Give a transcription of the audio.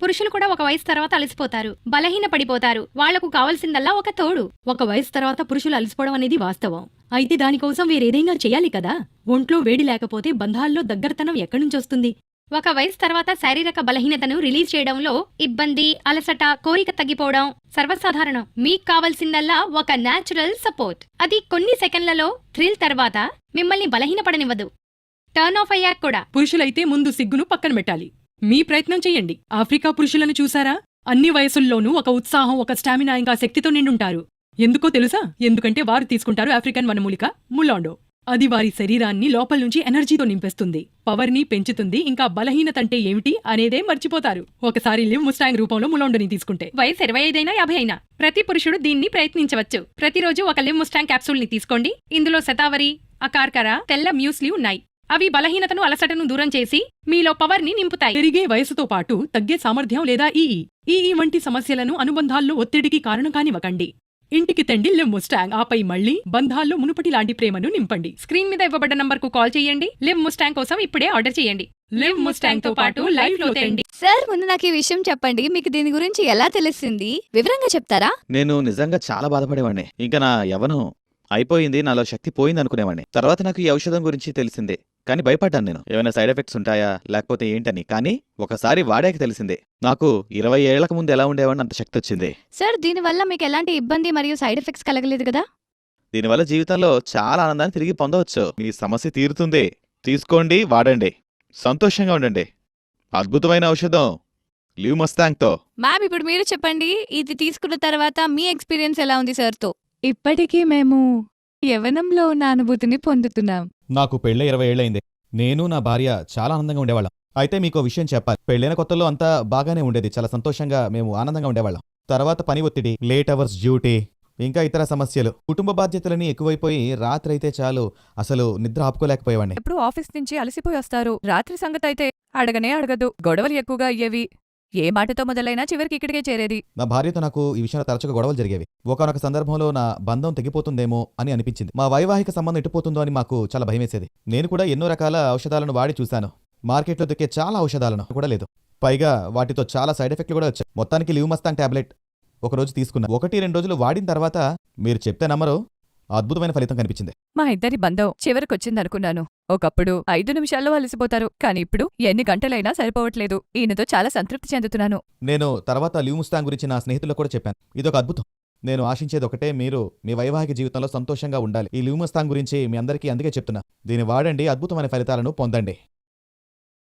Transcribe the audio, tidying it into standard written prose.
పురుషులు కూడా ఒక వయసు తర్వాత అలసిపోతారు, బలహీన పడిపోతారు. వాళ్లకు కావాల్సిందల్లా ఒక తోడు. ఒక వయసు తర్వాత పురుషులు అలసిపోవడం అనేది వాస్తవం. అయితే దానికోసం వేరేదైనా చెయ్యాలి కదా. ఒంట్లో వేడి లేకపోతే బంధాల్లో దగ్గరతనం ఎక్కడ్నుంచొస్తుంది? ఒక వయసు తర్వాత శారీరక బలహీనతను రిలీజ్ చేయడంలో ఇబ్బంది, అలసట, కోరిక తగ్గిపోవడం సర్వసాధారణం. మీకు కావాల్సిందల్లా ఒక న్యాచురల్ సపోర్ట్. అది కొన్ని సెకండ్లలో థ్రిల్ తర్వాత మిమ్మల్ని బలహీనపడనివ్వదు. టర్న్ ఆఫ్ అయ్యాక కూడా. పురుషులైతే ముందు సిగ్గును పక్కన పెట్టాలి. మీ ప్రయత్నం చెయ్యండి. ఆఫ్రికా పురుషులను చూసారా? అన్ని వయసుల్లోనూ ఒక ఉత్సాహం, ఒక స్టామినా, ఇంకా శక్తితో నిండుంటారు. ఎందుకో తెలుసా? ఎందుకంటే వారు తీసుకుంటారు ఆఫ్రికన్ వనమూలిక ములాండో. అది వారి శరీరాన్ని లోపల్నుంచి ఎనర్జీతో నింపేస్తుంది, పవర్ని పెంచుతుంది. ఇంకా బలహీనతంటే ఏమిటి అనేదే మర్చిపోతారు ఒకసారి లివ్ ముస్టాంగ్ రూపంలో ములాండోని తీసుకుంటే. వయసు 25 అయినా 50 అయినా ప్రతి పురుషుడు దీన్ని ప్రయత్నించవచ్చు. ప్రతిరోజు ఒక లివ్ ముస్టాంగ్ క్యాప్సూల్ ని తీసుకోండి. ఇందులో శతావరి, అకార్కర, తెల్ల మ్యూస్లీ ఉన్నాయి. అవి బలహీనతను, అలసటను దూరం చేసి మీలో పవర్ ని నింపుతాయి. పెరిగే వయసుతో పాటు తగ్గే సామర్థ్యం లేదా ఈఈ వంటి సమస్యలను అనుబంధాల్లో ఒత్తిడికి కారణం కానివ్వకండి. ఇంటికి తెండి లివ్ ముస్టాంగ్. ఆపై మళ్లీ బంధాల్లో మునుపటి లాంటి ప్రేమను నింపండి. స్క్రీన్ మీద ఇవ్వబడ్డ నంబర్కు కాల్ చేయండి. లివ్ ముస్టాంగ్ కోసం ఇప్పుడే ఆర్డర్ చేయండి. లివ్ ముస్టాంగ్ తో పాటు లైఫ్ లో తెండి. సార్, ముందు నాకు ఈ విషయం చెప్పండి. మీకు దీని గురించి ఎలా తెలిసింది? వివరంగా చెప్తారా? నేను నిజంగా చాలా బాధపడేవాడిని. ఇంకా నా యవ్వనం అయిపోయింది, నాలో శక్తి పోయింది అనుకునేవాడిని. తర్వాత నాకు ఈ ఔషధం గురించి తెలిసిందే, కానీ భయపడ్డాను. నేను ఏమైనా సైడ్ ఎఫెక్ట్స్ ఉంటాయా లేకపోతే ఏంటని. కానీ ఒకసారి వాడాక తెలిసిందే. నాకు 20 ఏళ్లకు ముందు ఎలా ఉండేవాడిని అంత శక్తి వచ్చింది. సార్, దీనివల్ల మీకు ఎలాంటి ఇబ్బంది మరియు సైడ్ ఎఫెక్ట్స్ కలగలేదు కదా? దీనివల్ల జీవితంలో చాలా ఆనందాన్ని తిరిగి పొందవచ్చు. మీ సమస్య తీరుతుంది. తీసుకోండి, వాడండి, సంతోషంగా ఉండండి. అద్భుతమైన ఔషధం లివ్ ముస్టాంగ్ తో. మ్యామ్, ఇప్పుడు మీరు చెప్పండి, ఇది తీసుకున్న తర్వాత మీ ఎక్స్పీరియన్స్ ఎలా ఉంది సార్తో? ఇప్పటికీ మేము యవ్వనంలో ఉన్న అనుభూతిని పొందుతున్నాం. నాకు పెళ్ళై 20 ఏళ్లయింది. నేను నా భార్య చాలా ఆనందంగా ఉండేవాళ్ళం. అయితే మీకో విషయం చెప్పాలి. పెళ్ళైన కొత్తలో అంతా బాగానే ఉండేది, చాలా సంతోషంగా మేము ఆనందంగా ఉండేవాళ్ళం. తర్వాత పని ఒత్తిడి, లేట్ అవర్స్ డ్యూటీ, ఇంకా ఇతర సమస్యలు, కుటుంబ బాధ్యతలని ఎక్కువైపోయి రాత్రైతే చాలు అసలు నిద్ర ఆపుకోలేకపోయేవాడిని. ఎప్పుడు ఆఫీస్ నుంచి అలసిపోయి వస్తారు. రాత్రి సంగతి అయితే అడగనే అడగదు. గొడవలు ఎక్కువగా అయ్యేవి. ఏ మాటతో మొదలైనా చివరికి ఇక్కడికే చేరేది. నా భార్యతో నాకు ఈ విషయంలో తరచుగా గొడవలు జరిగేవి. ఒకనొక సందర్భంలో నా బంధం తెగిపోతుందేమో అని అనిపించింది. మా వైవాహిక సంబంధం ఎట్టుపోతుందో అని మాకు చాలా భయమేసేది. నేను కూడా ఎన్నో రకాల ఔషధాలను వాడి చూశాను. మార్కెట్లో దొరికే చాలా ఔషధాలను కూడా లేదు. పైగా వాటితో చాలా సైడ్ ఎఫెక్ట్లు కూడా వచ్చాయి. మొత్తానికి లివ్ ముస్టాంగ్ టాబ్లెట్ ఒకరోజు తీసుకున్నా. 1-2 రోజులు వాడిన తర్వాత మీరు చెప్తే నమ్మరు, అద్భుతమైన ఫలితం కనిపించింది. మా ఇద్దరి బంధం చివరికొచ్చిందనుకున్నాను. ఒకప్పుడు 5 నిమిషాల్లో అలసిపోతారు, కానీ ఇప్పుడు ఎన్ని గంటలైనా సరిపోవట్లేదు. ఈయనతో చాలా సంతృప్తి చెందుతున్నాను. నేను తర్వాత లివ్ ముస్టాంగ్ గురించి నా స్నేహితులకు కూడా చెప్పాను. ఇదొక అద్భుతం. నేను ఆశించేది ఒకటే, మీరు మీ వైవాహిక జీవితంలో సంతోషంగా ఉండాలి. ఈ లివ్ ముస్టాంగ్ గురించి మీ అందరికీ అందుకే చెప్తున్నా. దీన్ని వాడండి, అద్భుతమైన ఫలితాలను పొందండి.